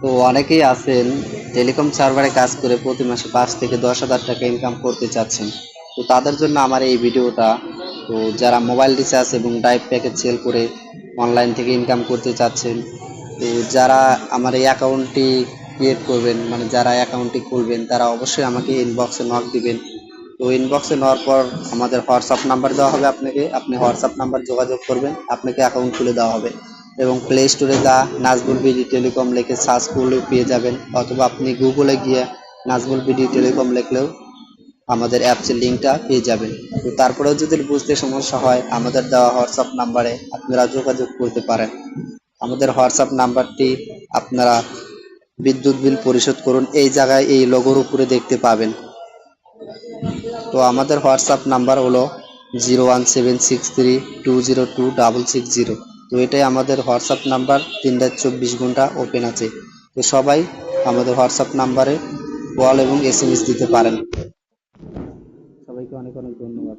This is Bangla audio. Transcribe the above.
তো অনেকেই আছেন টেলিকম সার্ভারে কাজ করে প্রতি মাসে 5 থেকে 10 হাজার টাকা ইনকাম করতে চাচ্ছেন। তো তাদের জন্য আমার এই ভিডিওটা। তো যারা মোবাইল রিচার্জ এবং ডাইভ প্যাকেজ সেল করে অনলাইন থেকে ইনকাম করতে চাচ্ছেন, তো যারা আমার এই অ্যাকাউন্টটি ক্রিয়েট করবেন, মানে যারা অ্যাকাউন্টটি খুলবেন, তারা অবশ্যই আমাকে ইনবক্সে নক দিবেন। তো ইনবক্সে নেওয়ার পর আমাদের হোয়াটসঅ্যাপ নাম্বার দেওয়া হবে আপনাকে, আপনি হোয়াটসঅ্যাপ নাম্বার যোগাযোগ করবেন, আপনাকে অ্যাকাউন্ট খুলে দেওয়া হবে। এবং প্লে স্টোরে যা নাজবুল বিডি টেলিকম লিখে সার্চ করলেও পেয়ে যাবেন, অথবা আপনি গুগলে গিয়ে নাজবুল বিডি টেলিকম লিখলেও আমাদের অ্যাপসের লিঙ্কটা পেয়ে যাবেন। তো তারপরেও যদি বুঝতে সমস্যা হয়, আমাদের দেওয়া হোয়াটসঅ্যাপ নাম্বারে আপনারা যোগাযোগ করতে পারেন। আমাদের হোয়াটসঅ্যাপ নাম্বারটি আপনারা বিদ্যুৎ বিল পরিশোধ করুন এই জায়গায় এই লোগোর উপরে দেখতে পাবেন। তো আমাদের হোয়াটসঅ্যাপ নাম্বার হলো 01763202660। তো এটাই আমাদের হোয়াটসঅ্যাপ নাম্বার, 3/24 ঘন্টা ওপেন আছে। তো সবাই আমাদের হোয়াটসঅ্যাপ নাম্বারে কল এবং SMS দিতে পারেন। সবাইকে অনেক অনেক ধন্যবাদ।